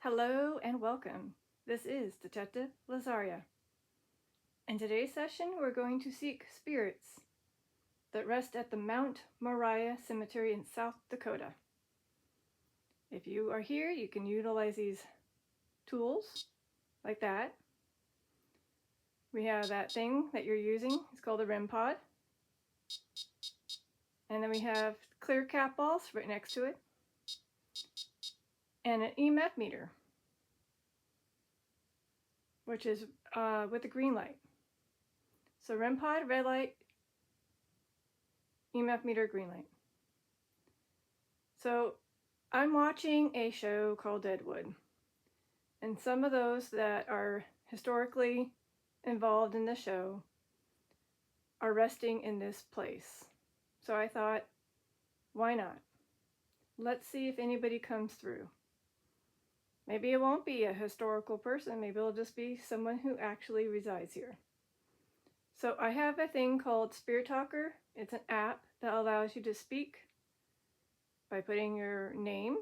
Hello and welcome. This is Detective Lazaria. In today's session, we're going to seek spirits that rest at the Mount Moriah Cemetery in South Dakota. If you are here, you can utilize these tools like that. We have that thing that you're using. It's called a REM pod. And then we have clear cat balls right next to it. And an EMF meter, which is with a green light. So REM pod, red light, EMF meter, green light. So I'm watching a show called Deadwood, and some of those that are historically involved in the show are resting in this place. So I thought, why not? Let's see if anybody comes through. Maybe it won't be a historical person, maybe it'll just be someone who actually resides here. So I have a thing called Spirit Talker. It's an app that allows you to speak by putting your name,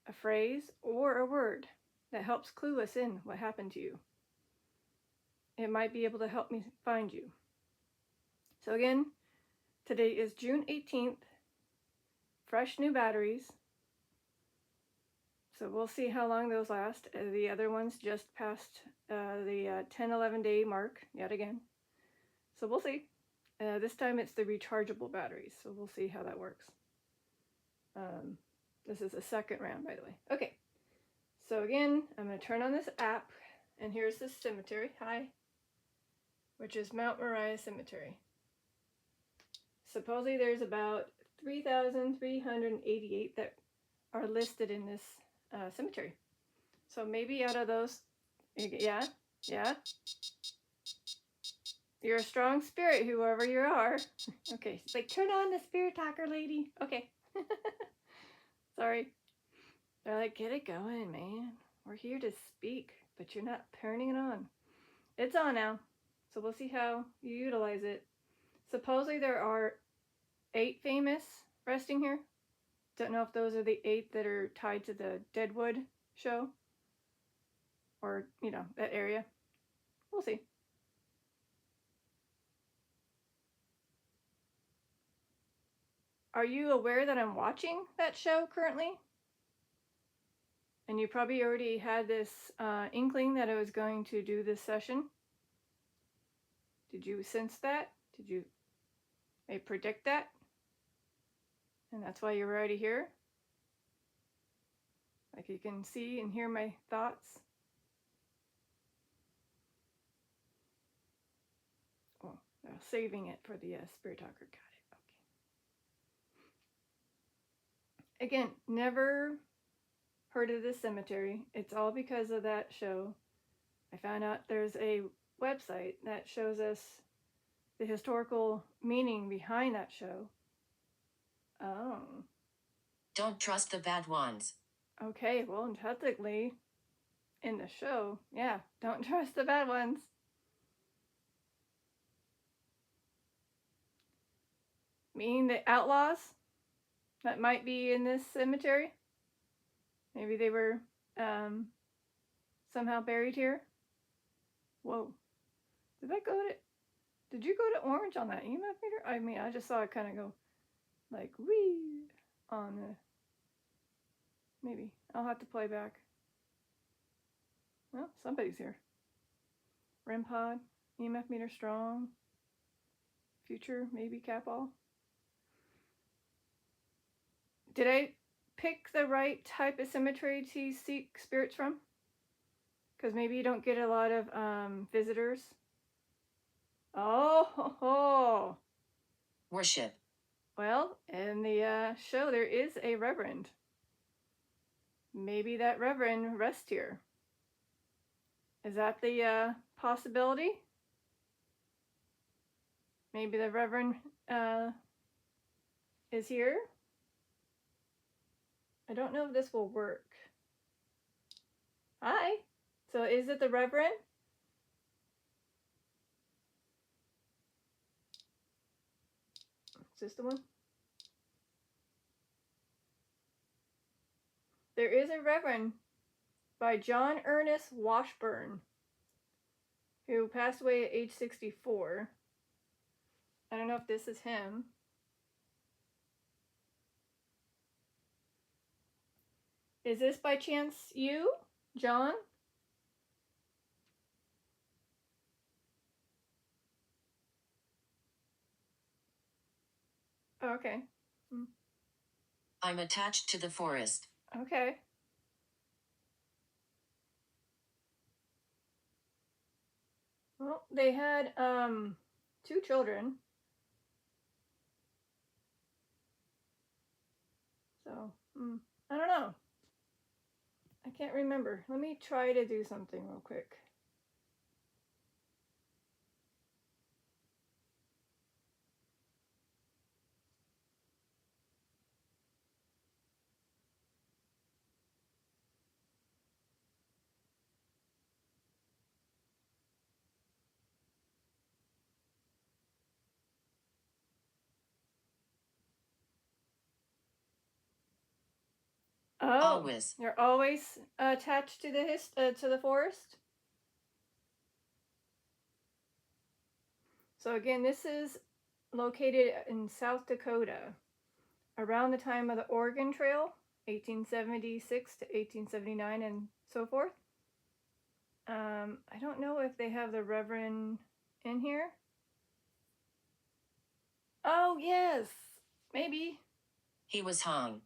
a phrase, or a word that helps clue us in what happened to you. It might be able to help me find you. So again, today is June 18th, fresh new batteries. So we'll see how long those last. The other ones just passed the 10-11 day mark yet again. So we'll see. This time it's the rechargeable batteries, so we'll see how that works. This is the second round, by the way. Okay, so again, I'm going to turn on this app, and here's the cemetery. Hi. Which is Mount Moriah Cemetery. Supposedly there's about 3,388 that are listed in this cemetery. So maybe out of those, yeah. You're a strong spirit, whoever you are. Okay, she's like, turn on the Spirit Talker, lady. Okay. Sorry. They're like, get it going, man. We're here to speak, but you're not turning it on. It's on now. So we'll see how you utilize it. Supposedly there are 8 famous resting here. Don't know if those are the 8 that are tied to the Deadwood show. Or, that area. We'll see. Are you aware that I'm watching that show currently? And you probably already had this inkling that I was going to do this session. Did you sense that? Did you predict that? And that's why you're already here? Like you can see and hear my thoughts? Oh, saving it for the Spirit Talker. Got it. Okay. Again, never heard of this cemetery. It's all because of that show. I found out there's a website that shows us the historical meaning behind that show. Oh. Don't trust the bad ones. Okay, well, technically, in the show, yeah, don't trust the bad ones. Meaning the outlaws that might be in this cemetery. Maybe they were somehow buried here. Whoa. Did you go to orange on that EMF meter? I mean, I just saw it kind of go like, wee, on the, maybe. I'll have to play back. Well, somebody's here. REM pod, EMF meter strong. Future, maybe cap all. Did I pick the right type of cemetery to seek spirits from? Because maybe you don't get a lot of visitors. Oh. Worship. Well, in the show, there is a reverend. Maybe that reverend rests here. Is that the possibility? Maybe the reverend is here. I don't know if this will work. Hi. So is it the reverend? Is this the one? There is a Reverend by John Ernest Washburn, who passed away at age 64. I don't know if this is him. Is this by chance you, John? Oh, okay. I'm attached to the forest. Okay. Well, they had 2 children. So, I don't know. I can't remember. Let me try to do something real quick. Oh, Always. you're always attached to the forest. So again, this is located in South Dakota, around the time of the Oregon Trail, 1876 to 1879, and so forth. I don't know if they have the Reverend in here. Oh yes, maybe. He was hung.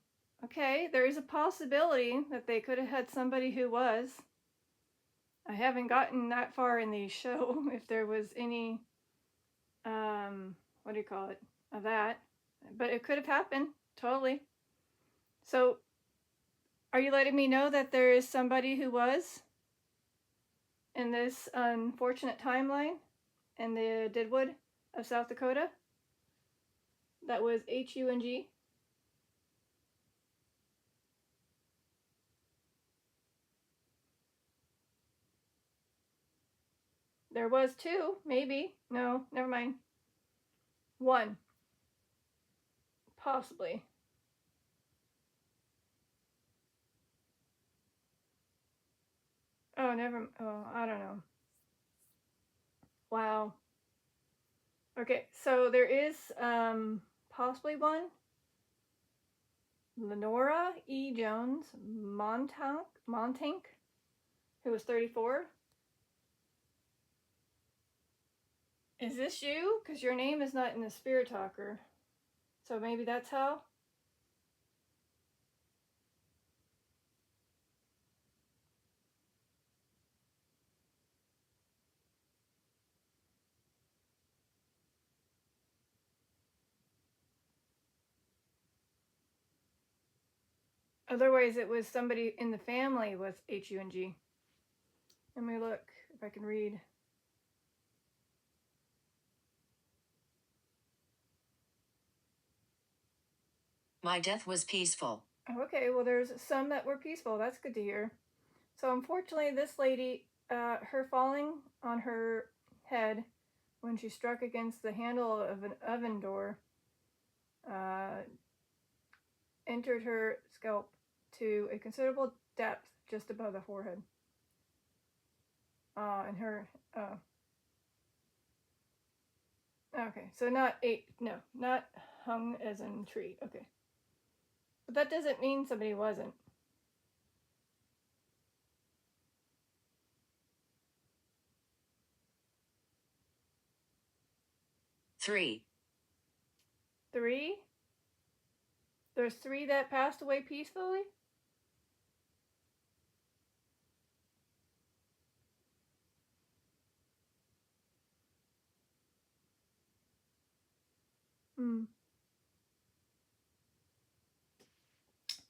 Okay, there is a possibility that they could have had somebody who was. I haven't gotten that far in the show if there was any, what do you call it, of that. But it could have happened, totally. So, are you letting me know that there is somebody who was in this unfortunate timeline in the Deadwood of South Dakota? That was HUNG? There was 2, maybe. No, never mind. 1. Possibly. Oh, I don't know. Wow. Okay, so there is possibly one. Lenora E. Jones Montank, who was 34. Is this you? Because your name is not in the Spirit Talker. So maybe that's how? Otherwise, it was somebody in the family with HUNG. Let me look if I can read. My death was peaceful. Okay, well, there's some that were peaceful. That's good to hear. So, unfortunately, this lady, her falling on her head when she struck against the handle of an oven door, entered her scalp to a considerable depth just above the forehead. And her, okay, so not hung as in tree. Okay. But that doesn't mean somebody wasn't. Three. 3? There's 3 that passed away peacefully?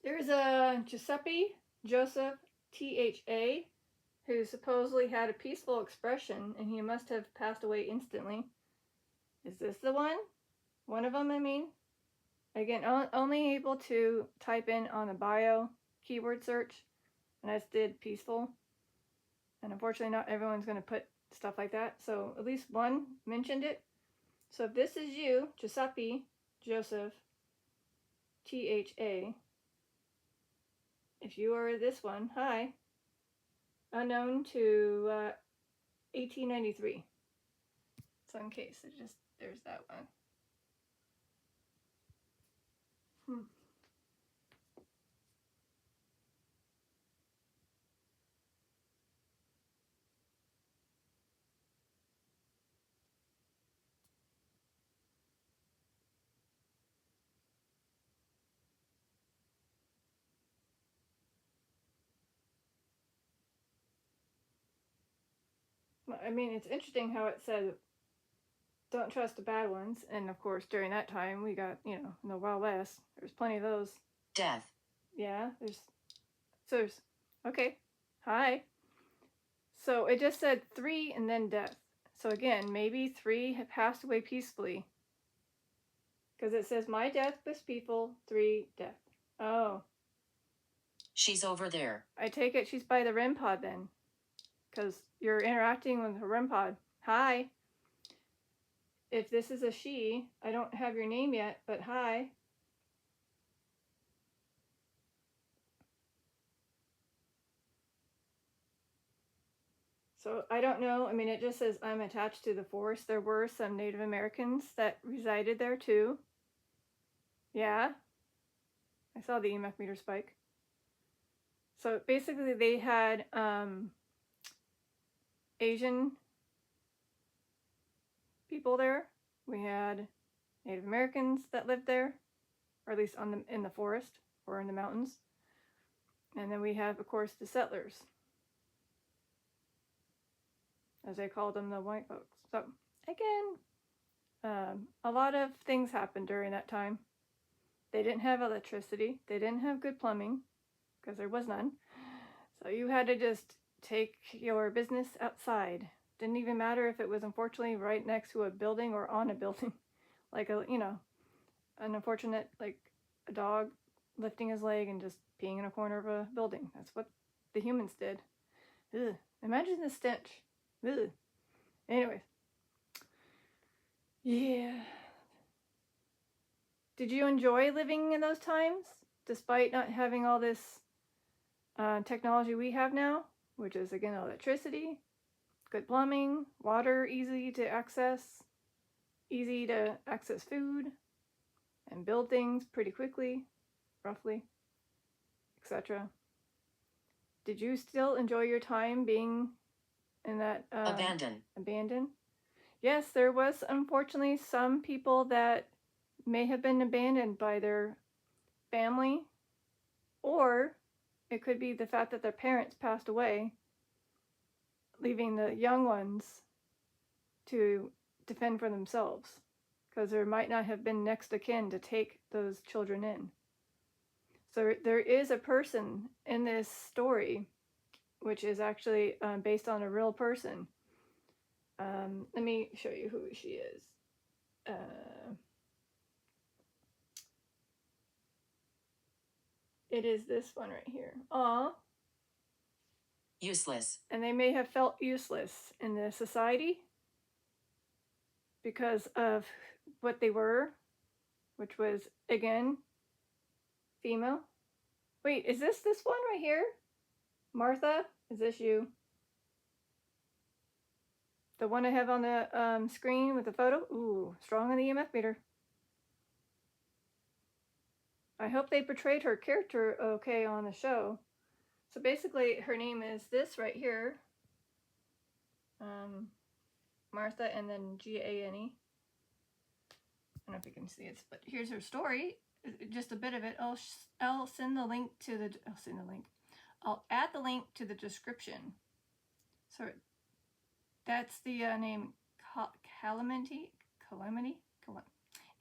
There's a Giuseppe Joseph THA who supposedly had a peaceful expression, and he must have passed away instantly. Is this the one? One of them, I mean? Again, only able to type in on the bio keyword search, and I just did peaceful. And unfortunately, not everyone's going to put stuff like that, so at least one mentioned it. So if this is you, Giuseppe Joseph THA, if you are this one, hi. Unknown to 1893. So in case, there's that one. I mean, it's interesting how it said, don't trust the bad ones. And of course, during that time, we got, in the Wild West, there's plenty of those. Death. Yeah, okay. Hi. So it just said 3 and then death. So again, maybe 3 have passed away peacefully. Because it says, my death was peaceful, 3 death. Oh. She's over there. I take it she's by the REM pod then. Because you're interacting with her REM pod. Hi. If this is a she, I don't have your name yet, but hi. So I don't know. I mean, it just says I'm attached to the forest. There were some Native Americans that resided there too. Yeah. I saw the EMF meter spike. So basically they had Asian people there. We had Native Americans that lived there, or at least in the forest or in the mountains. And then we have, of course, the settlers, as they called them, the white folks. So again, a lot of things happened during that time. They didn't have electricity. They didn't have good plumbing, because there was none. So you had to just take your business outside. Didn't even matter if it was unfortunately right next to a building or on a building. Like an unfortunate, like a dog lifting his leg and just peeing in a corner of a building. That's what the humans did. Ugh. Imagine the stench. Ugh. Anyways. Yeah. Did you enjoy living in those times? Despite not having all this technology we have now, which is, again, electricity, good plumbing, water easy to access food, and build things pretty quickly, roughly, etc. Did you still enjoy your time being in that abandoned? Yes, there was unfortunately some people that may have been abandoned by their family, or it could be the fact that their parents passed away, leaving the young ones to defend for themselves, because there might not have been next of kin to take those children in. So there is a person in this story, which is actually based on a real person. Let me show you who she is. It is this one right here. Aw. Useless. And they may have felt useless in the society because of what they were, which was, again, female. Wait, is this one right here? Martha, is this you? The one I have on the screen with the photo? Ooh, strong on the EMF meter. I hope they portrayed her character okay on the show. So basically, her name is this right here. Martha, and then Gane. I don't know if you can see it, but here's her story. Just a bit of it. I'll send the link to the. I'll add the link to the description. So that's the name Calamity.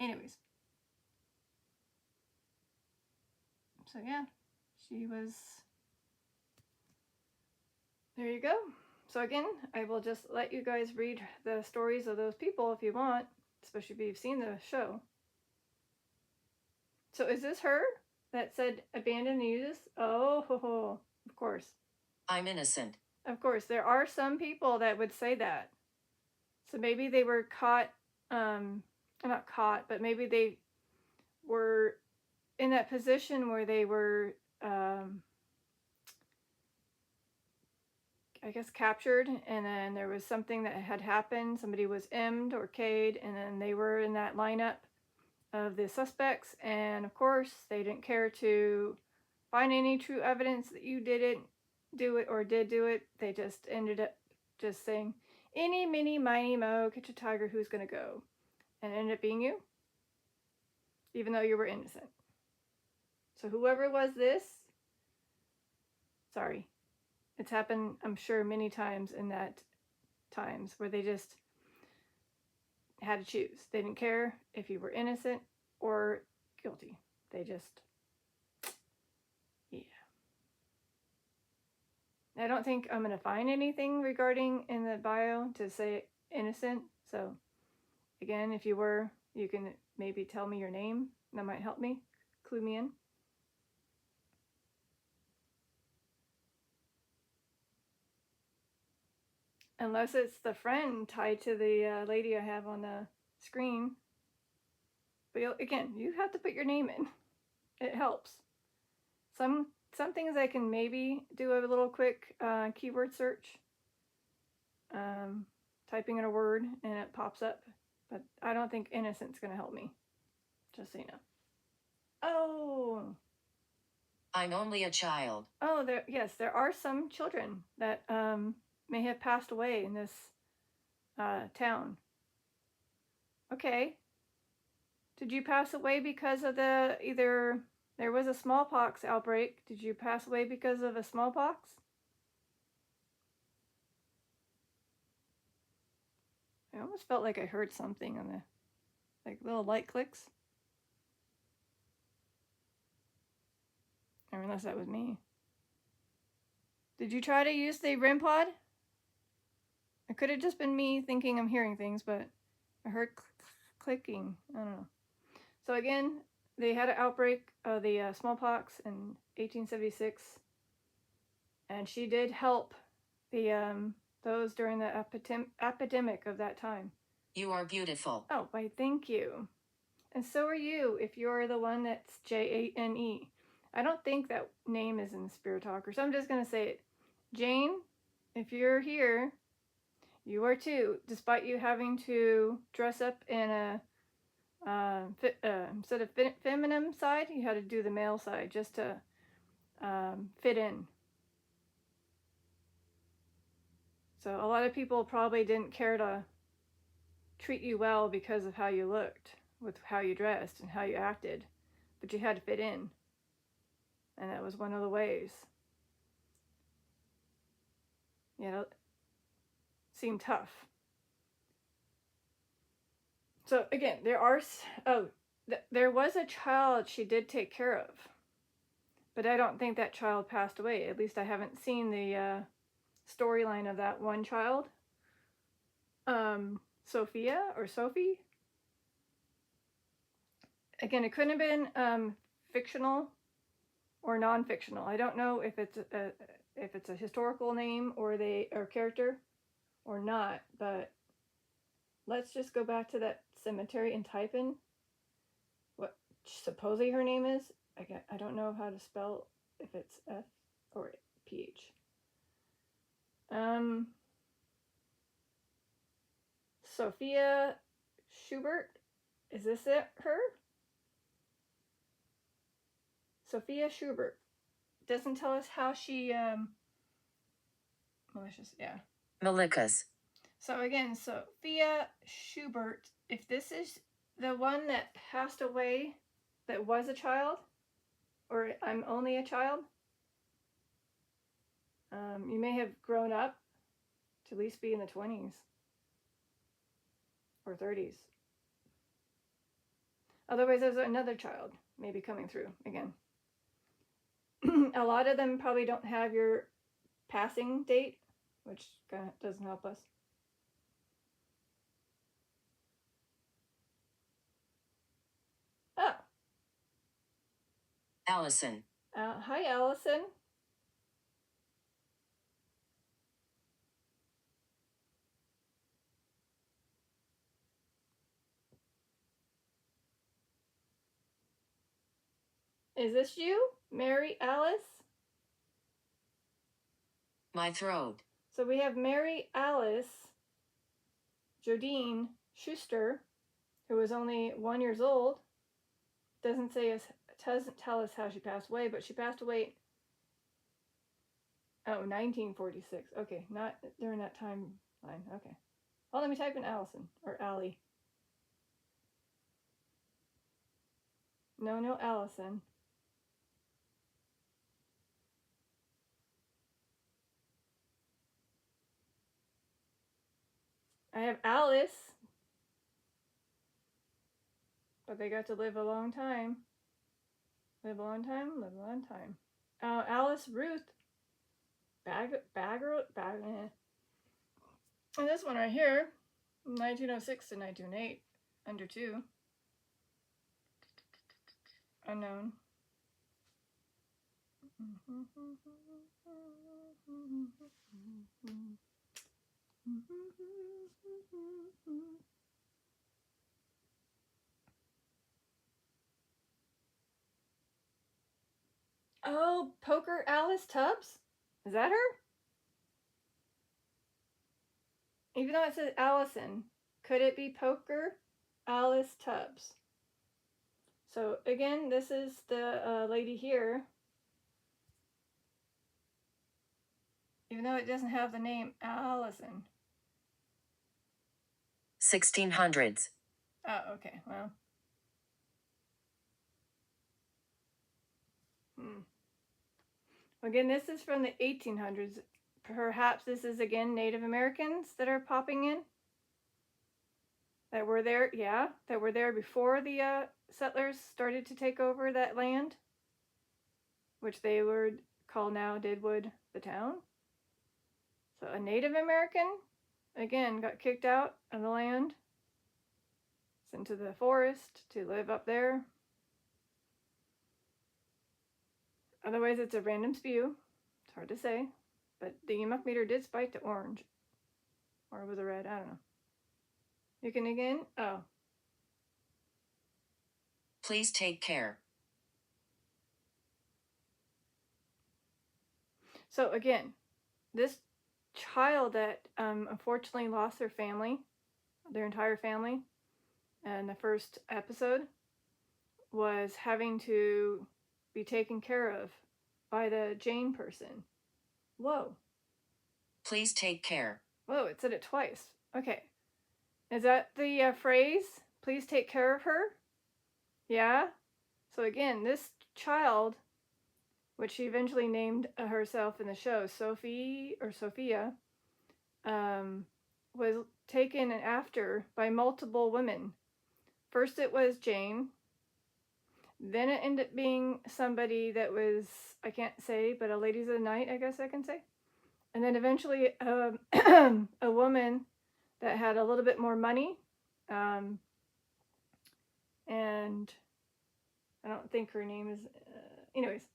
Anyways. So yeah, she was. There you go. So again, I will just let you guys read the stories of those people if you want, especially if you've seen the show. So is this her that said abandon and use? Oh, of course. I'm innocent. Of course, there are some people that would say that. So maybe they were caught, not caught, but maybe they were in that position where they were I guess, captured, and then there was something that had happened. Somebody was M'd or K'd, and then they were in that lineup of the suspects, and of course, they didn't care to find any true evidence that you didn't do it or did do it. They just ended up just saying, "Eeny, meeny, miny, mo, catch a tiger, who's gonna go?" And it ended up being you, even though you were innocent. So whoever was this, sorry. It's happened, I'm sure, many times in that times where they just had to choose. They didn't care if you were innocent or guilty. They just, yeah. I don't think I'm going to find anything regarding in the bio to say innocent. So, again, if you were, you can maybe tell me your name. That might help me, clue me in. Unless it's the friend tied to the lady I have on the screen. But again, you have to put your name in. It helps. Some things I can maybe do a little quick keyword search. Typing in a word and it pops up. But I don't think innocent's going to help me. Just so you know. Oh. I'm only a child. Oh, yes, there are some children that may have passed away in this town. Okay. Did you pass away because of either there was a smallpox outbreak? Did you pass away because of a smallpox? I almost felt like I heard something on the, like, little light clicks. Or unless that was me. Did you try to use the REM pod? It could have just been me thinking I'm hearing things, but I heard clicking. I don't know. So again, they had an outbreak of the smallpox in 1876, and she did help the those during the epidemic of that time. You are beautiful. Oh, why, thank you. And so are you, if you're the one that's Jane. I don't think that name is in Spirit Talker, so I'm just going to say it. Jane, if you're here, you are too, despite you having to dress up in a instead of feminine side, you had to do the male side just to fit in. So a lot of people probably didn't care to treat you well because of how you looked, with how you dressed and how you acted, but you had to fit in, and that was one of the ways. You know, seemed tough. So again, there was a child she did take care of, but I don't think that child passed away. At least I haven't seen the storyline of that one child. Sophia or Sophie. Again, it couldn't have been fictional or non-fictional. I don't know if it's a historical name or character or not, but let's just go back to that cemetery and type in what supposedly her name is. I don't know how to spell if it's F or PH. Sophia Schubert. Is this it? Her? Sophia Schubert. Doesn't tell us how she malicious, yeah. Malicious. So again, Sophia Schubert, if this is the one that passed away that was a child, or I'm only a child, you may have grown up to at least be in the 20s or 30s. Otherwise, there's another child maybe coming through again. A lot of them probably don't have your passing date, which kind of doesn't help us. Oh. Allison. Hi, Allison. Is this you, Mary Alice? My throat. So we have Mary Alice Jodine Schuster, who was only 1 year old. Doesn't tell us how she passed away, but she passed away. 1946. Okay, not during that timeline. Okay. Oh, let me type in Allison or Allie. No, Allison. I have Alice, but they got to live a long time. Live a long time. Alice Ruth Bagger. And this one right here, 1906 to 1908, under 2. Unknown. Oh, Poker Alice Tubbs? Is that her? Even though it says Allison, could it be Poker Alice Tubbs? So again, this is the lady here. Even though it doesn't have the name Allison. 1600s. Oh, okay. Well. Again, this is from the 1800s. Perhaps this is again Native Americans that are popping in. That were there, yeah, that were there before the settlers started to take over that land, which they would call now Deadwood, the town. So a Native American, again, got kicked out of the land, sent to the forest to live up there. Otherwise, it's a random spew. It's hard to say. But the EMF meter did spike to orange. Or was it red? I don't know. You can again, oh. Please take care. So again, this child that unfortunately lost their family, their entire family, in the first episode, was having to be taken care of by the Jane person. Whoa. Please take care. Whoa, it said it twice. Okay. Is that the phrase? Please take care of her? Yeah? So again, this child, which she eventually named herself in the show, Sophie or Sophia, was taken after by multiple women. First it was Jane. Then it ended up being somebody that was, I can't say, but a ladies of the night, I guess I can say. And then eventually a woman that had a little bit more money. And I don't think her name is, anyways.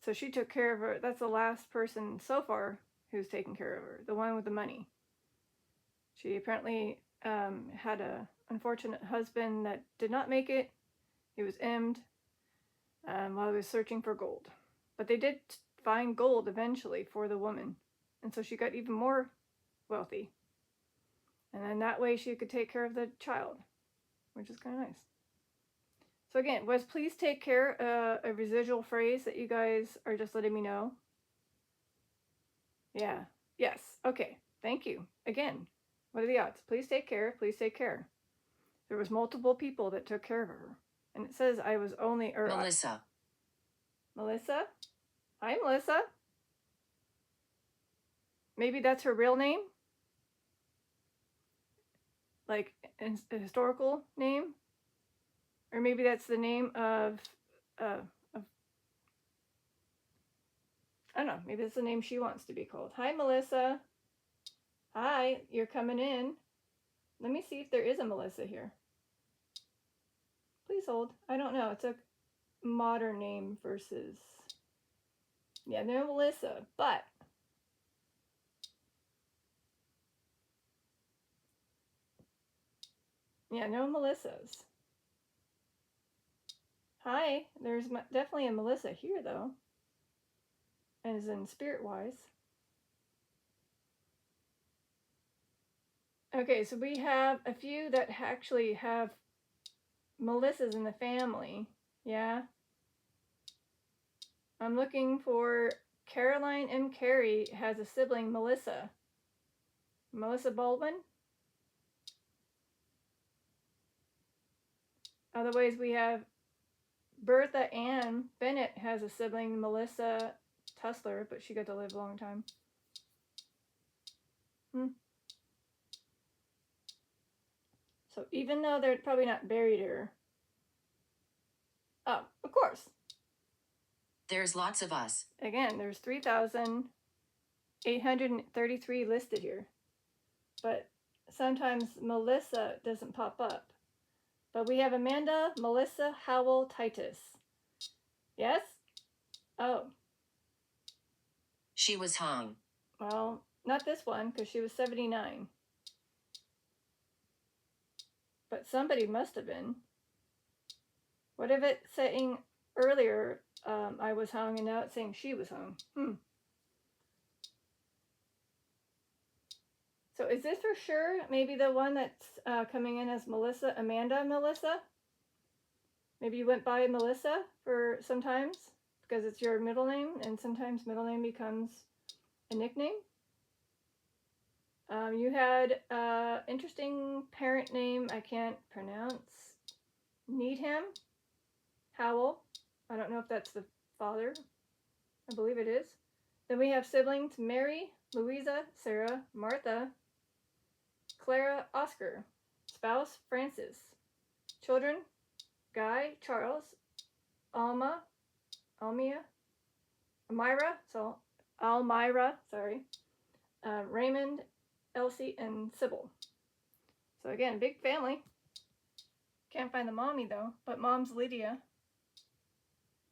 So she took care of her. That's the last person so far who's taken care of her, the one with the money. She apparently had a unfortunate husband that did not make it. He was emmed while he was searching for gold. But they did find gold eventually for the woman. And so she got even more wealthy. And then that way she could take care of the child, which is kind of nice. So again, was please take care a residual phrase that you guys are just letting me know? Yeah. Yes. Okay. Thank you. Again, what are the odds? Please take care. Please take care. There was multiple people that took care of her. And it says I was only... Melissa. Melissa? Hi, Melissa. Maybe that's her real name? Like a historical name? Or maybe that's the name of I don't know, maybe that's the name she wants to be called. Hi, Melissa. Hi, you're coming in. Let me see if there is a Melissa here. Please hold. I don't know. It's a modern name versus... Yeah, no Melissa, but... Yeah, no Melissas. Hi, there's definitely a Melissa here, though. As in spirit-wise. Okay, so we have a few that actually have Melissas in the family. Yeah. I'm looking for Caroline M. Carey has a sibling, Melissa. Melissa Baldwin. Otherwise, we have Bertha Ann Bennett has a sibling, Melissa Tussler, but she got to live a long time. So even though they're probably not buried here. Oh, of course. There's lots of us. Again, there's 3,833 listed here. But sometimes Melissa doesn't pop up. But we have Amanda Melissa Howell Titus. Yes? Oh. She was hung. Well, not this one, because she was 79. But somebody must have been. What if it's saying earlier I was hung, and now it's saying she was hung? So is this for sure maybe the one that's coming in as Melissa, Amanda Melissa? Maybe you went by Melissa for sometimes because it's your middle name, and sometimes middle name becomes a nickname. You had interesting parent name I can't pronounce. Needham Howell. I don't know if that's the father. I believe it is. Then we have siblings Mary, Louisa, Sarah, Martha, Clara, Oscar. Spouse Francis. Children Guy, Charles, Almira, sorry, Raymond, Elsie, and Sybil. So again, big family. Can't find the mommy though, but mom's Lydia.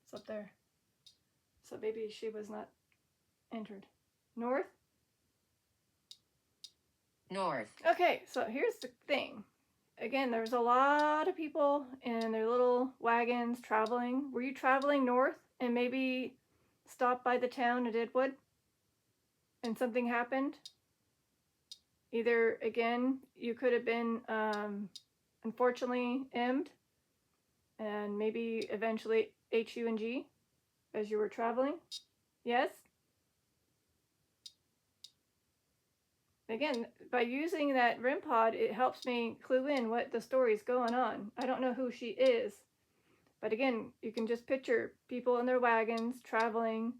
It's up there. So maybe she was not entered. North? North. Okay, so here's the thing. Again, there's a lot of people in their little wagons traveling. Were you traveling north and maybe stopped by the town of Deadwood and something happened? Either, again, you could have been unfortunately M'd and maybe eventually HUNG as you were traveling. Yes? Again, by using that REM pod, it helps me clue in what the story's going on. I don't know who she is, but again, you can just picture people in their wagons traveling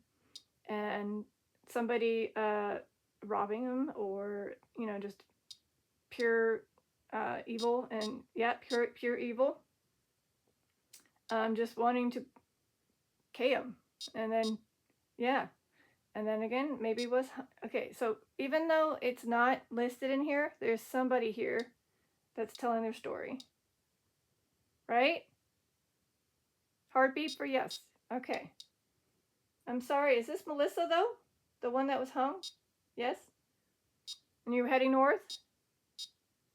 and somebody robbing them, or just pure evil, and pure evil. Just wanting to K them, and then and then again maybe it was okay. So even though it's not listed in here, there's somebody here that's telling their story, right? Heartbeat for yes. Okay. I'm sorry, is this Melissa though? The one that was hung? Yes? And you were heading north?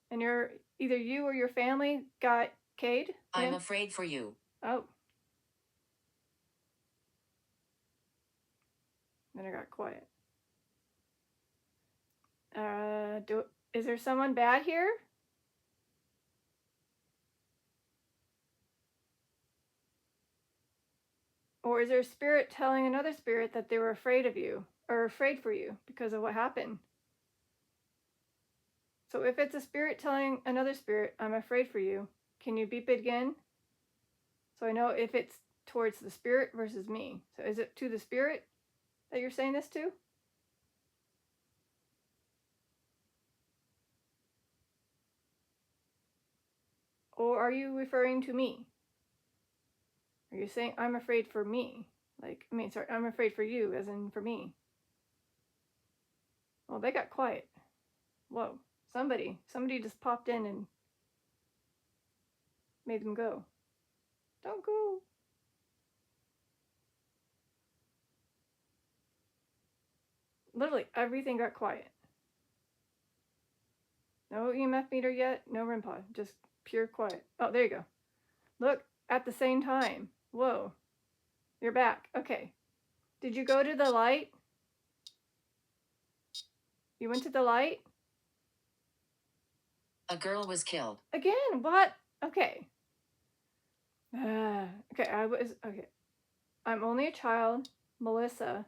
And either you or your family got K'd? I'm afraid for you. Oh. Then I got quiet. Is there someone bad here? Or is there a spirit telling another spirit that they were afraid of you, or afraid for you because of what happened? So if it's a spirit telling another spirit, I'm afraid for you, can you beep it again? So I know if it's towards the spirit versus me. So is it to the spirit that you're saying this to? Or are you referring to me? Are you saying I'm afraid for me? I'm afraid for you, as in for me. Well, they got quiet. Whoa, somebody just popped in and made them go. Don't go. Literally, everything got quiet. No EMF meter yet, no REM pod, just pure quiet. Oh, there you go. Look, at the same time. Whoa. You're back. Okay. Did you go to the light? You went to the light? A girl was killed. Again, what? Okay. Okay, okay. I'm only a child. Melissa.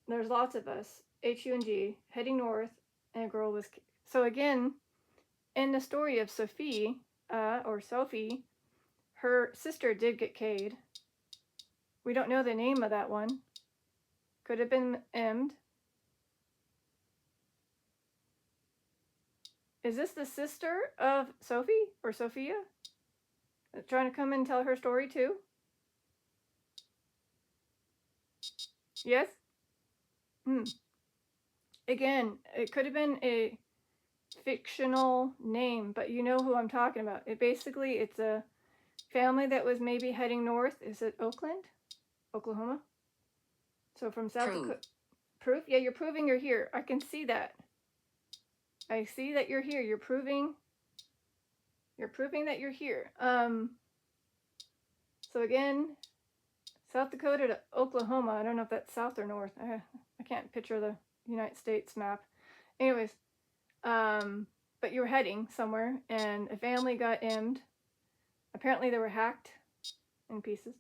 There's lots of us. HUNG, heading north, and a girl was. So again, in the story of Sophie, or Sophie, her sister did get K'd. We don't know the name of that one. Could have been M'd. Is this the sister of Sophie or Sophia? Trying to come and tell her story too? Yes? Again, it could have been a fictional name, but you know who I'm talking about. It's a family that was maybe heading north. Is it Oakland? Oklahoma? So from South Dakota. Proof? Yeah, you're proving you're here. I can see that. I see that you're here. You're proving that you're here. So again, South Dakota to Oklahoma. I don't know if that's south or north. I can't picture the United States map. Anyways, but you were heading somewhere, and a family got M'd. Apparently, they were hacked in pieces,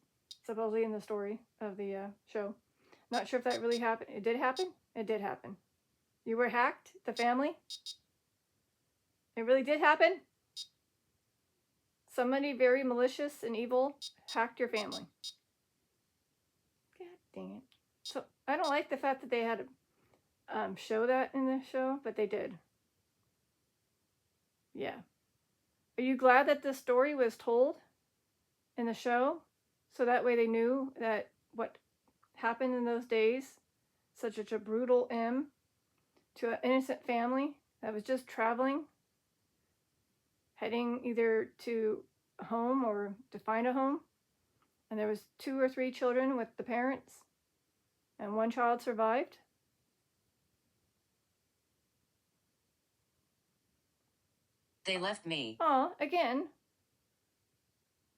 supposedly in the story of the show. Not sure if that really happened. It did happen? It did happen. You were hacked, the family? It really did happen? Somebody very malicious and evil hacked your family. God dang it. So, I don't like the fact that they had to show that in the show, but they did. Yeah. Are you glad that the story was told in the show? So that way they knew that what happened in those days, such a brutal M to an innocent family that was just traveling, heading either to a home or to find a home. And there was 2 or 3 children with the parents, and 1 child survived. They left me. Oh, again.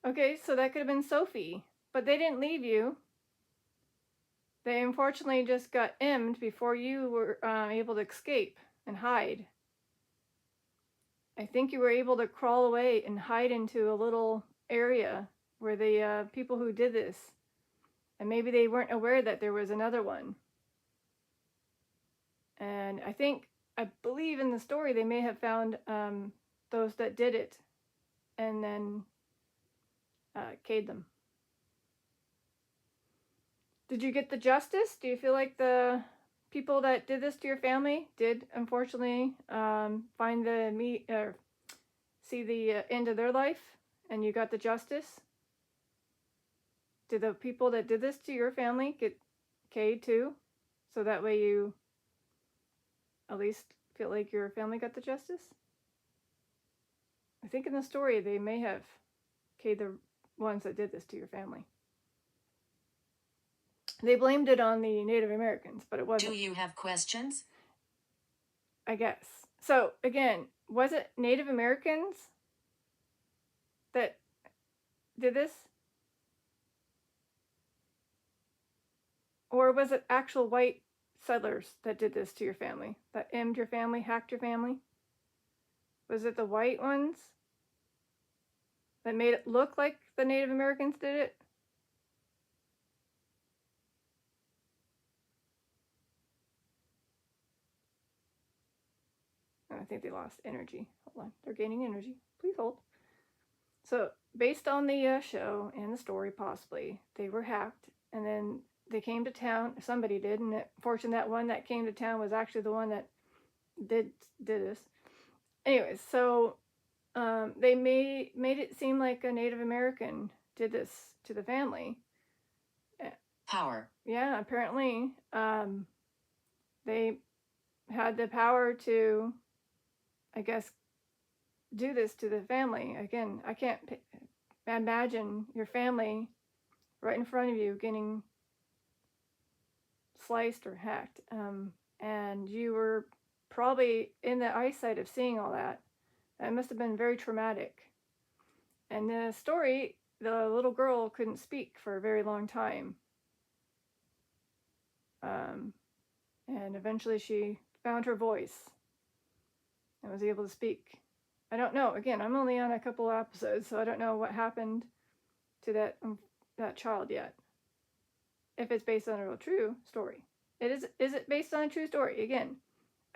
Okay, so that could have been Sophie, but they didn't leave you. They unfortunately just got M'd before you were able to escape and hide. I think you were able to crawl away and hide into a little area where the people who did this, and maybe they weren't aware that there was another one. And I believe in the story they may have found those that did it and then K'd them. Did you get the justice? Do you feel like the people that did this to your family did unfortunately find see the end of their life, and you got the justice? Did the people that did this to your family get K'd too? So that way you at least feel like your family got the justice? I think in the story they may have K'd the ones that did this to your family. They blamed it on the Native Americans, but it wasn't. Do you have questions? I guess. So, again, was it Native Americans that did this? Or was it actual white settlers that did this to your family? That M'd your family, hacked your family? Was it the white ones that made it look like the Native Americans did it? I think they lost energy. Hold on. They're gaining energy. Please hold. So, based on the show and the story, possibly, they were hacked, and then they came to town. Somebody did, and fortunately, that one that came to town was actually the one that did this. Anyways, so they made it seem like a Native American did this to the family. Power. Yeah, apparently, they had the power to, I guess, do this to the family. Again, I can't imagine your family right in front of you getting sliced or hacked. And you were probably in the eyesight of seeing all that. That must have been very traumatic. And the story, the little girl couldn't speak for a very long time. And eventually she found her voice. and was able to speak. I don't know. Again, I'm only on a couple episodes, so I don't know what happened to that child yet. If it's based on a real true story. Is it based on a true story? Again,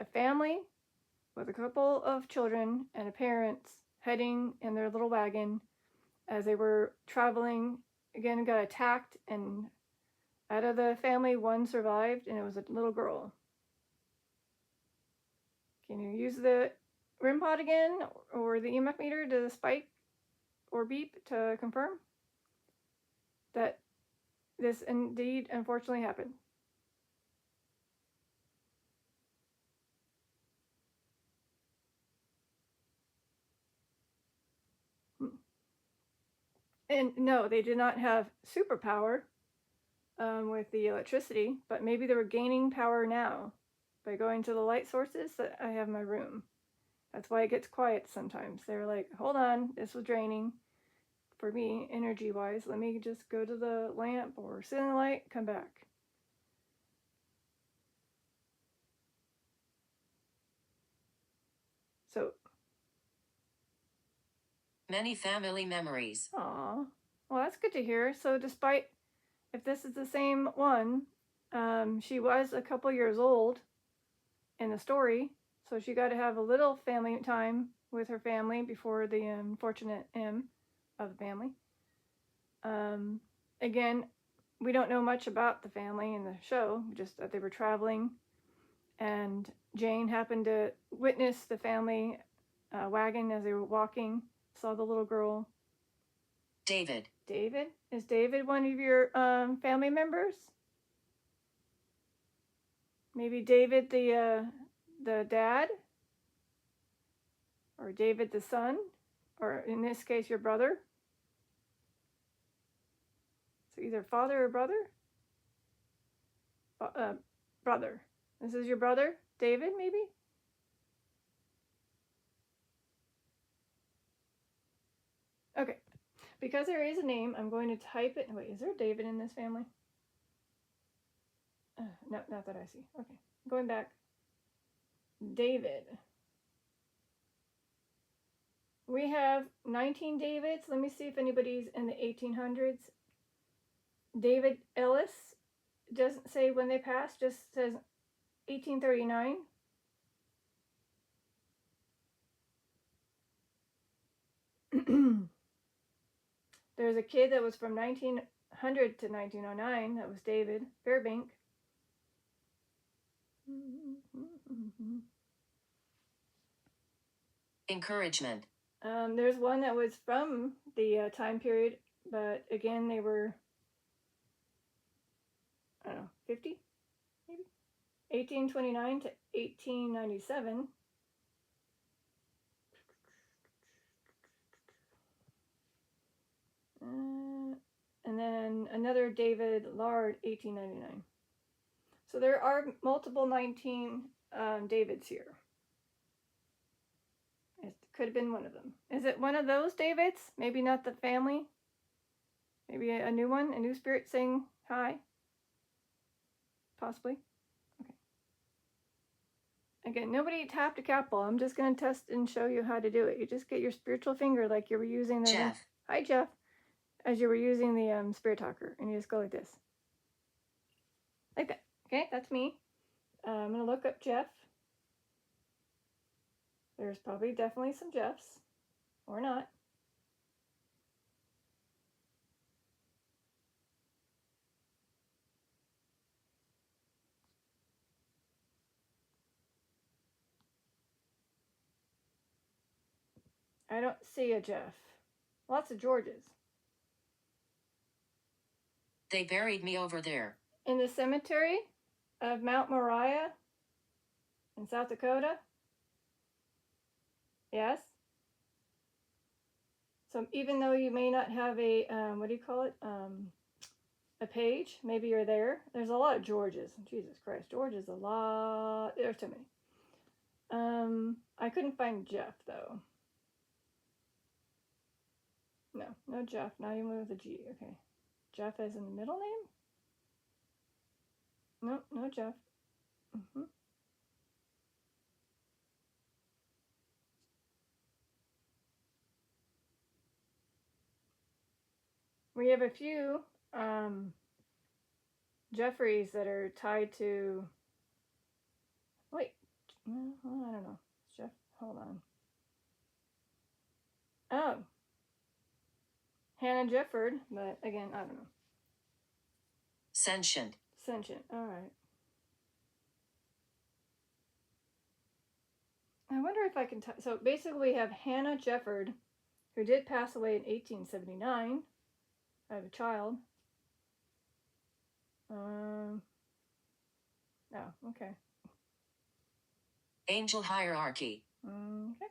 a family with a couple of children and a parents heading in their little wagon as they were traveling, again got attacked, and out of the family one survived, and it was a little girl. Can you use the REM pod again or the EMF meter to spike or beep to confirm that this indeed unfortunately happened? And no, they did not have superpower with the electricity, but maybe they were gaining power now by going to the light sources that I have in my room. That's why it gets quiet sometimes. They're like, hold on, this was draining for me energy wise. Let me just go to the lamp or sit in the light, come back. So, Many family memories. aw, well, that's good to hear. So, despite if this is the same one, she was a couple years old in the story, so she got to have a little family time with her family before the unfortunate M of the family. Again, we don't know much about the family in the show, just that they were traveling, and Jane happened to witness the family wagon as they were walking, saw the little girl. David. David? Is David one of your family members? Maybe David the dad? Or David the son? Or in this case, your brother? So either father or brother? Brother. This is your brother, David, maybe? Okay. Because there is a name, I'm going to type it. Wait, is there a David in this family? No, not that I see. Okay. Going back. David. We have 19 Davids. Let me see if anybody's in the 1800s. David Ellis doesn't say when they passed, just says 1839. There's a kid that was from 1900 to 1909. That was David Fairbank. Encouragement. There's one that was from the time period, but again, they were, I don't know, 50, maybe? 1829 to 1897. And then another David Lard, 1899. So there are multiple 19 Davids here. It could have been one of them. Is it one of those Davids? Maybe not the family? Maybe a new one? A new spirit saying hi? Possibly? Okay. Again, nobody tapped a capital. I'm just going to test and show you how to do it. You just get your spiritual finger like you were using the... Jeff. Hi, Jeff. As you were using the spirit talker. And you just go like this. Like that. Okay, that's me. I'm going to look up Jeff. There's probably definitely some Jeffs. Or not. I don't see a Jeff. Lots of Georges. They buried me over there. In the cemetery of Mount Moriah in South Dakota? Yes? So even though you may not have a, what do you call it? A page, maybe you're there. There's a lot of Georges. Jesus Christ, George is a lot. There's too many. I couldn't find Jeff though. No Jeff, not even with a G. Okay. Jeff as in the middle name? No Jeff. We have a few Jeffreys that are tied to. Wait, well, I don't know. Jeff, hold on. Oh, Hannah Jefford, but again, I don't know. Sentient. Sentient. All right. I wonder if I can. So basically, we have Hannah Jefford, who did pass away in 1879. I have a child. Oh, okay. Angel hierarchy. Okay.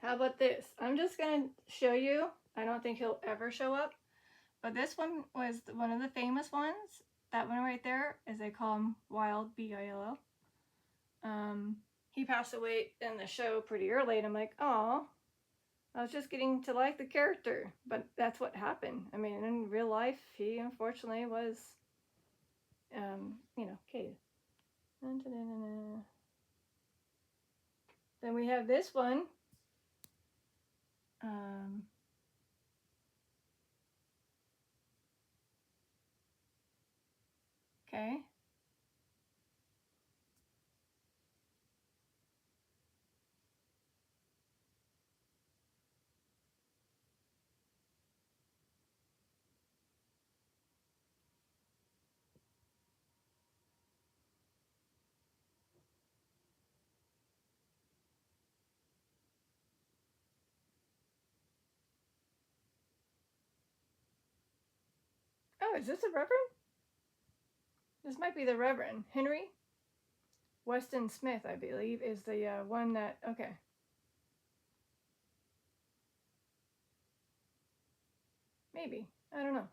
How about this? I'm just gonna show you. I don't think he'll ever show up, but this one was one of the famous ones. That one right there, as they call him, Wild, B-I-L-L. He passed away in the show pretty early, and I'm like, oh, I was just getting to like the character, but that's what happened. I mean, in real life, he unfortunately was, okay. Then we have this one. Okay. Oh, is this a Reverend? This might be the Reverend. Henry Weston Smith, I believe, is the one that, okay. Maybe. I don't know.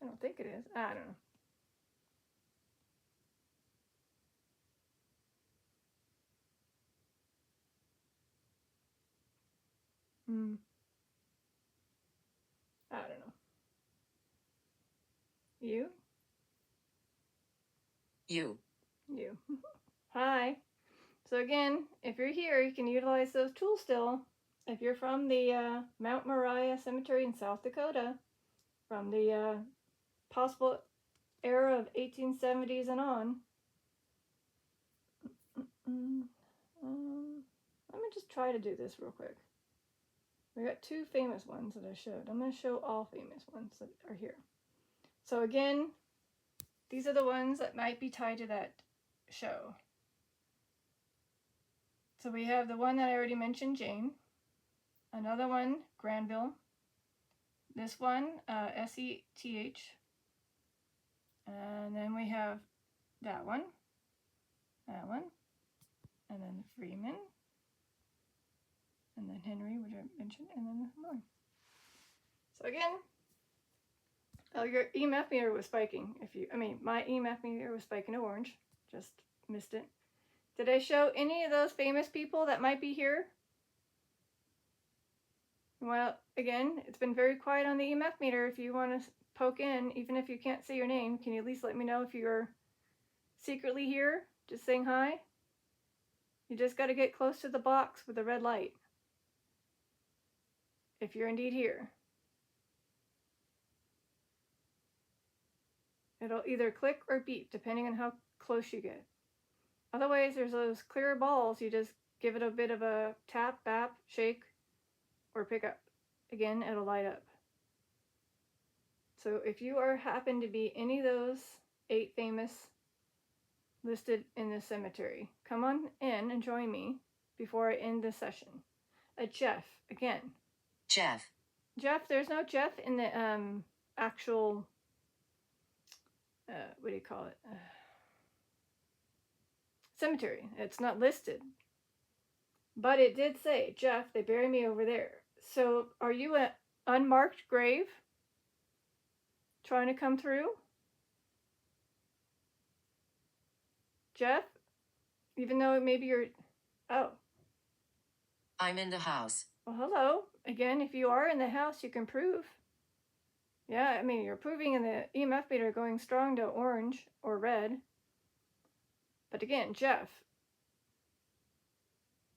I don't think it is. I don't know. I don't know. You? You. Hi. So again, if you're here, you can utilize those tools still. If you're from the Mount Moriah Cemetery in South Dakota, from the possible era of 1870s and on. Let me just try to do this real quick. We got two famous ones that I showed. I'm going to show all famous ones that are here. So again, these are the ones that might be tied to that show. So we have the one that I already mentioned, Jane. Another one, Granville. This one, S-E-T-H. And then we have that one, and then Freeman, and then Henry, which I mentioned, and then more. So again, your EMF meter was spiking. My EMF meter was spiking to orange. Just missed it. Did I show any of those famous people that might be here? Well, again, it's been very quiet on the EMF meter. If you want to poke in, even if you can't say your name, can you at least let me know if you're secretly here, just saying hi? You just got to get close to the box with the red light. If you're indeed here. It'll either click or beep, depending on how close you get. Otherwise, there's those clear balls. You just give it a bit of a tap, bap, shake, or pick up. Again, it'll light up. So if you happen to be any of those 8 famous listed in this cemetery, come on in and join me before I end this session. Jeff, again. Jeff, there's no Jeff in the actual, what do you call it? Cemetery. It's not listed. But it did say, Jeff, they buried me over there. So are you an unmarked grave trying to come through? Jeff? Even though maybe you're... Oh. I'm in the house. Well, hello. Again, if you are in the house, you can prove. Yeah, you're proving in the EMF meter going strong to orange or red. But again, Jeff,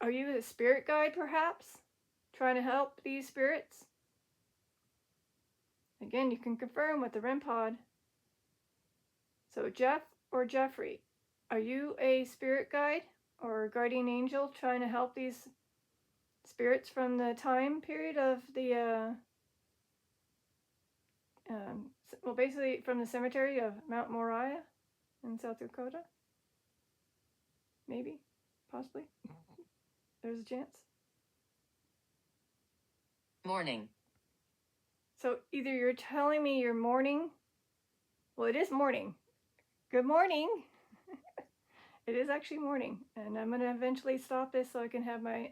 are you a spirit guide, perhaps? trying to help these spirits? Again, you can confirm with the REM pod. So Jeff or Jeffrey, are you a spirit guide or guardian angel trying to help these spirits from the time period of the, well, basically from the cemetery of Mount Moriah in South Dakota? Maybe, possibly. There's a chance. Morning. So either you're telling me you're mourning. Well, it is morning. Good morning. It is actually morning, and I'm gonna eventually stop this so I can have my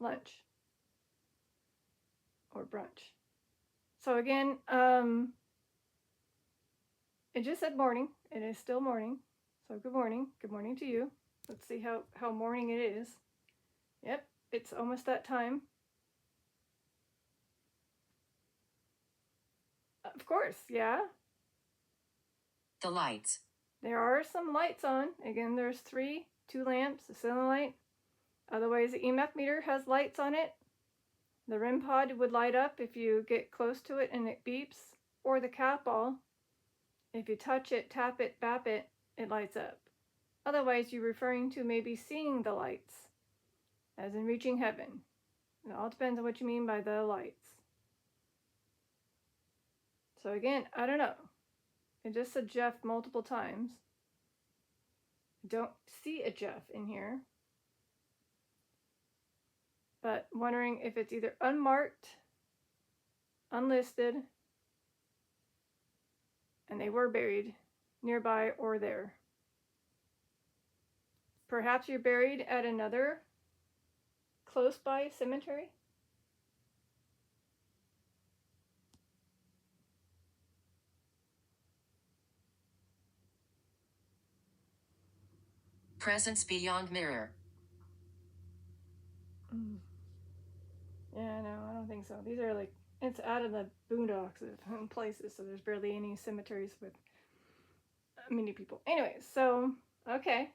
lunch or brunch. So again, it just said morning. It is still morning. So good morning. Good morning to you. Let's see how morning it is. Yep, it's almost that time. Of course, yeah. The lights. There are some lights on. Again, there's 2 lamps, a ceiling light. Otherwise, the EMF meter has lights on it. The REM pod would light up if you get close to it and it beeps, or the cat ball. If you touch it, tap it, bap it, it lights up. Otherwise, you're referring to maybe seeing the lights, as in reaching heaven. It all depends on what you mean by the lights. So again, I don't know. It just said Jeff multiple times. I don't see a Jeff in here. But wondering if it's either unmarked, unlisted, and they were buried nearby or there. Perhaps you're buried at another close by cemetery? Presence beyond mirror. Yeah, no, I don't think so. These are like, it's out of the boondocks of places, so there's barely any cemeteries with many people. Anyways, so, okay.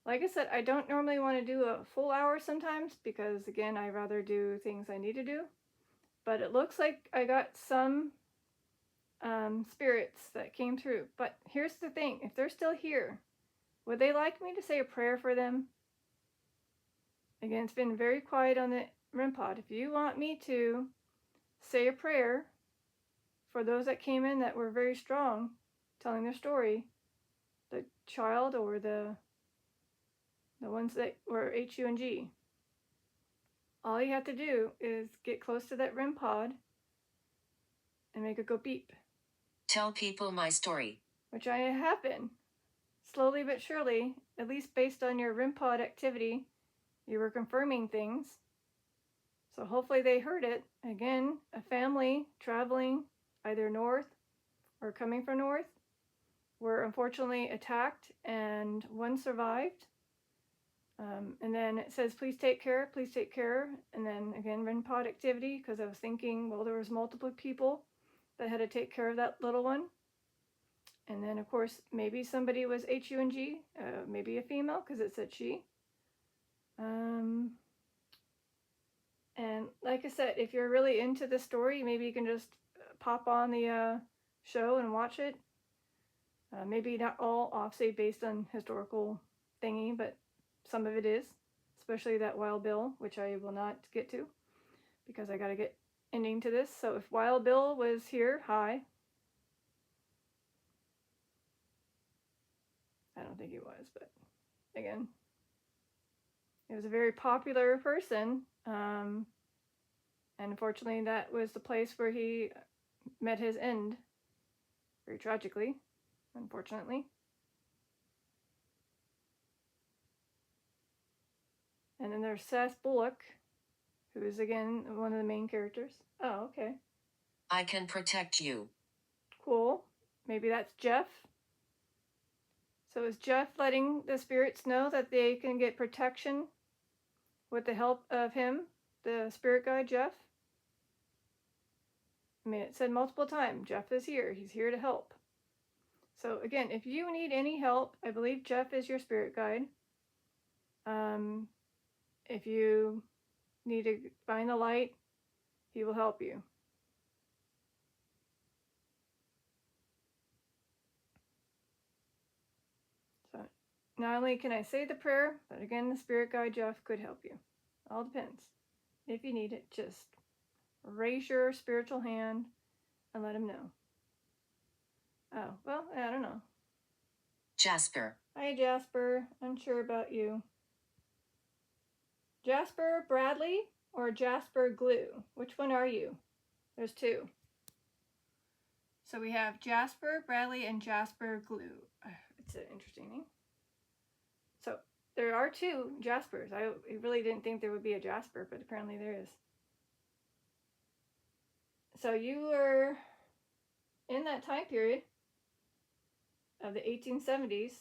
Like I said, I don't normally want to do a full hour sometimes because, again, I rather do things I need to do. But it looks like I got some spirits that came through. But here's the thing. If they're still here, would they like me to say a prayer for them? Again, it's been very quiet on the REM pod. If you want me to say a prayer for those that came in that were very strong, telling their story, the child or the ones that were HU and G, all you have to do is get close to that REM pod and make it go beep. Tell people my story. Which I have been. Slowly but surely, at least based on your REM pod activity, you were confirming things. So hopefully they heard it. Again, a family traveling either north or coming from north were unfortunately attacked, and one survived. And then it says, please take care, and then again, REM pod activity, because I was thinking, well, there was multiple people that had to take care of that little one. And then, of course, maybe somebody was HU and G, maybe a female, because it said she. And like I said, if you're really into the story, maybe you can just pop on the show and watch it. Maybe not all obviously based on historical thingy, but some of it is, especially that Wild Bill, which I will not get to because I got to get ending to this. So if Wild Bill was here, hi. I don't think he was, but again, he was a very popular person. And unfortunately, that was the place where he met his end, very tragically, unfortunately. And then there's Seth Bullock, who is again one of the main characters. Oh, okay. I can protect you. Cool. Maybe that's Jeff. So is Jeff letting the spirits know that they can get protection with the help of him, the spirit guide Jeff? I mean, it said multiple times, Jeff is here. He's here to help. So again, if you need any help, I believe Jeff is your spirit guide. If you need to find the light, he will help you. So not only can I say the prayer, but again, the spirit guide Jeff could help you. All depends. If you need it, just raise your spiritual hand and let him know. Oh, well, I don't know. Jasper. Hi, Jasper. Unsure about you. Jasper Bradley or Jasper Glue? Which one are you? There's two. So we have Jasper Bradley and Jasper Glue. It's an interesting name. So there are two Jaspers. I really didn't think there would be a Jasper, but apparently there is. So you were in that time period of the 1870s.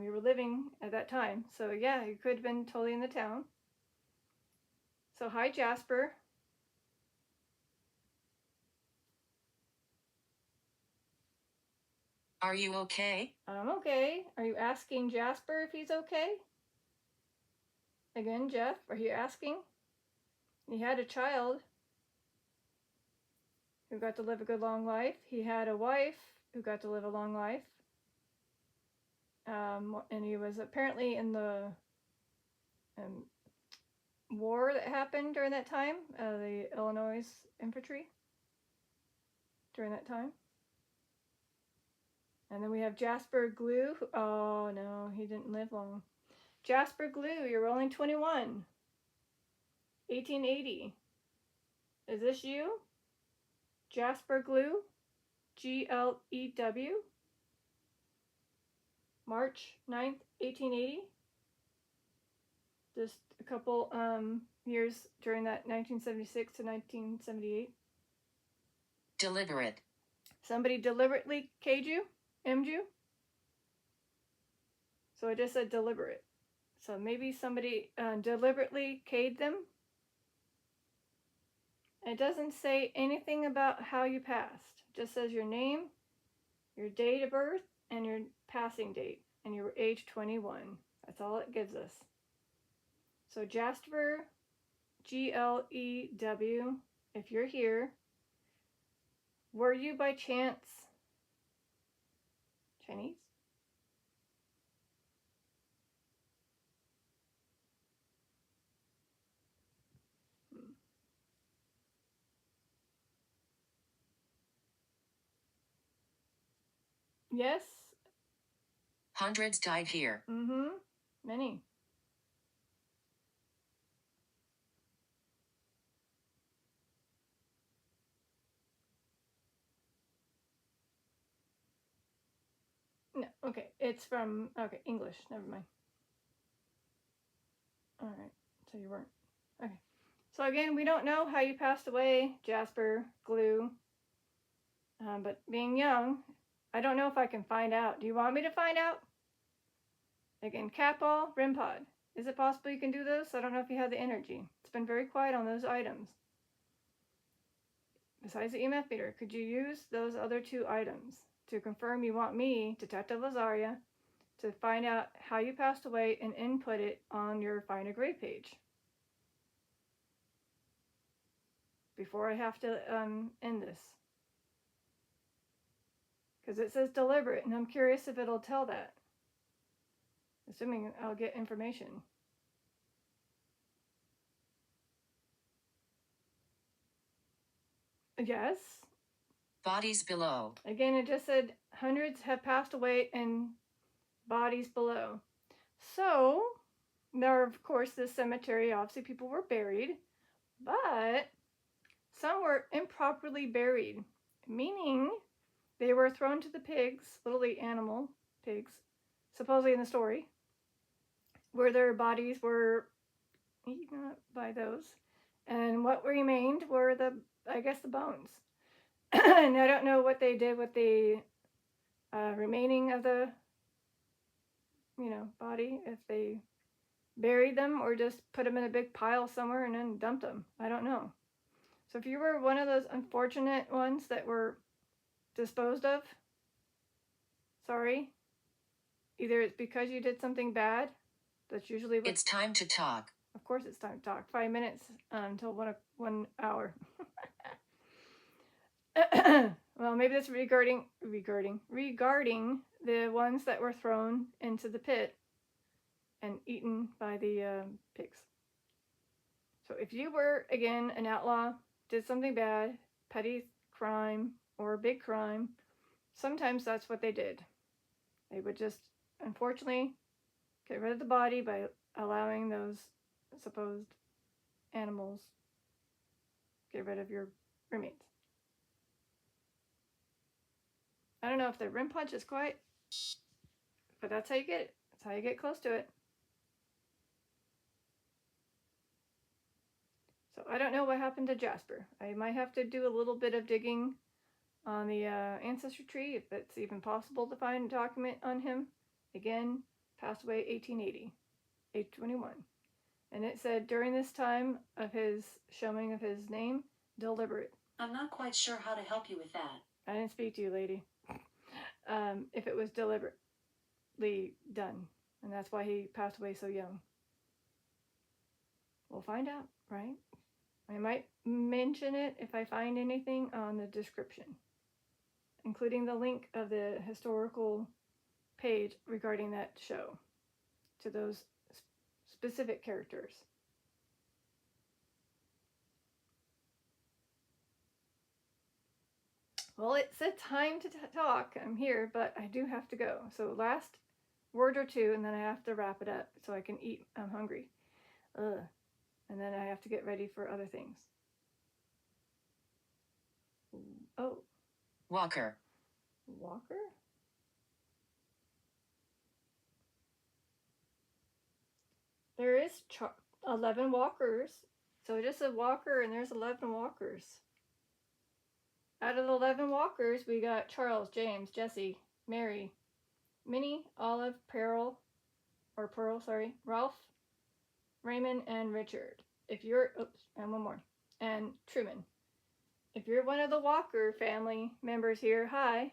You were living at that time. So yeah, you could have been totally in the town. So hi, Jasper. Are you okay? I'm okay. Are you asking Jasper if he's okay? Again, Jeff, are you asking? He had a child who got to live a good long life. He had a wife who got to live a long life. And he was apparently in the war that happened during that time, the Illinois infantry during that time. And then we have Jasper Glue. Oh no, he didn't live long. Jasper Glue, you're only 21. 1880. Is this you? Jasper Glue? Glew? March 9th, 1880. Just a couple years during that 1976 to 1978. Deliberate. Somebody deliberately K'd you? M'd you? So I just said deliberate. So maybe somebody deliberately K'd them. It doesn't say anything about how you passed. It just says your name, your date of birth, and your passing date. And you were age 21. That's all it gives us. So Jasper, Glew, if you're here, were you by chance Chinese? Yes. Hundreds died here. Mm-hmm. Many. No, okay. It's from, okay, English. Never mind. All right. So you weren't. Okay. So again, we don't know how you passed away, Jasper Glue. But being young, I don't know if I can find out. Do you want me to find out? Again, Catball, Rim Pod. Is it possible you can do those? I don't know if you have the energy. It's been very quiet on those items. Besides the EMF meter, could you use those other two items to confirm you want me, Detective Lazaria, to find out how you passed away and input it on your Find a Grave page? Before I have to end this. Because it says deliberate, and I'm curious if it'll tell that. Assuming I'll get information. Yes. Bodies below. Again, it just said hundreds have passed away and bodies below. So, there, of course, this cemetery, obviously people were buried, but some were improperly buried, meaning they were thrown to the pigs, literally animal pigs, supposedly in the story, where their bodies were eaten up by those. And what remained were the bones. And I don't know what they did with the remaining of the, body, if they buried them or just put them in a big pile somewhere and then dumped them. I don't know. So if you were one of those unfortunate ones that were disposed of, sorry. Either it's because you did something bad, that's usually what... It's time to talk. Of course it's time to talk. 5 minutes until 1 hour. Well, maybe that's regarding the ones that were thrown into the pit and eaten by the pigs. So if you were, again, an outlaw, did something bad, petty crime or big crime, sometimes that's what they did. They would just, unfortunately, get rid of the body by allowing those supposed animals get rid of your remains. I don't know if the rim punch is quite, but that's how you get it. That's how you get close to it. So I don't know what happened to Jasper. I might have to do a little bit of digging on the ancestry tree, if it's even possible to find a document on him. Again, passed away 1880, age 21. And it said during this time of his showing of his name, deliberate. I'm not quite sure how to help you with that. I didn't speak to you, lady. If it was deliberately done. And that's why he passed away so young. We'll find out, right? I might mention it if I find anything on the description, including the link of the historical page regarding that show to those specific characters. Well, it's a time to talk. I'm here, but I do have to go. So last word or two, and then I have to wrap it up so I can eat. I'm hungry. Ugh. And then I have to get ready for other things. Oh. Walker. Walker? There is 11 walkers. So just a walker, and there's 11 walkers. Out of the 11 walkers, we got Charles, James, Jesse, Mary, Minnie, Olive, Pearl, Ralph, Raymond, and Richard. If you're, and one more, and Truman. If you're one of the Walker family members here, hi.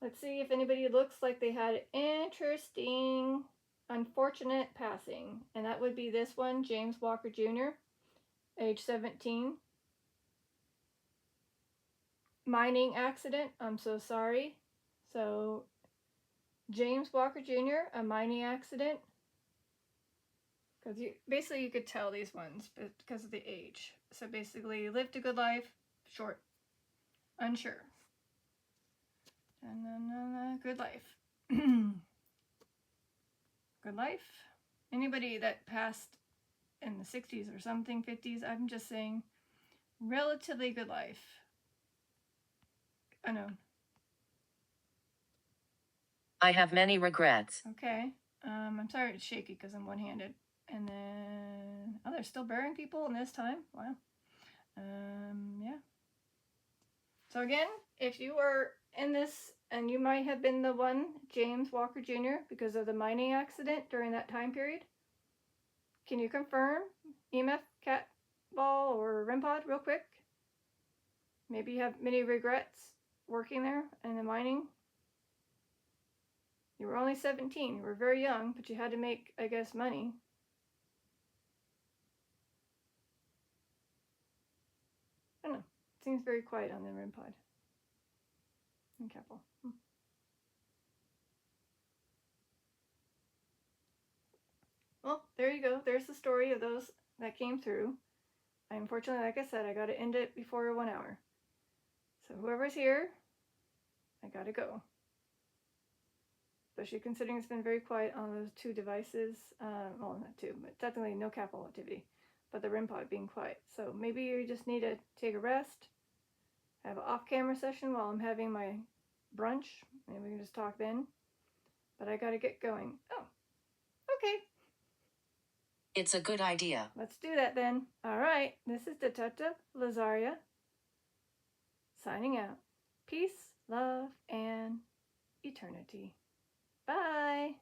Let's see if anybody looks like they had an interesting, unfortunate passing. And that would be this one, James Walker Jr., age 17. Mining accident, I'm so sorry. So, James Walker Jr., a mining accident. Because you could tell these ones because of the age. So basically, lived a good life, short, unsure. Good life. Good life. Anybody that passed in the 60s or something, 50s, I'm just saying, relatively good life. Unknown. I have many regrets. Okay. I'm sorry it's shaky because I'm one-handed. And then, they're still burying people in this time. Wow. Yeah. So again, if you were in this, and you might have been the one, James Walker Jr., because of the mining accident during that time period, can you confirm EMF, cat ball, or REM pod real quick? Maybe you have many regrets working there in the mining. You were only 17. You were very young, but you had to make, I guess, money. I don't know. It seems very quiet on the REM pod. And careful. Well, there you go. There's the story of those that came through. Unfortunately, like I said, I got to end it before 1 hour. So whoever's here, I got to go. Especially considering it's been very quiet on those two devices. Well, not two, but technically no capital activity. But the REM pod being quiet. So maybe you just need to take a rest. Have an off-camera session while I'm having my brunch. Maybe we can just talk then. But I got to get going. Oh, okay. It's a good idea. Let's do that then. All right. This is Detective Lazaria signing out. Peace, love, and eternity. Bye.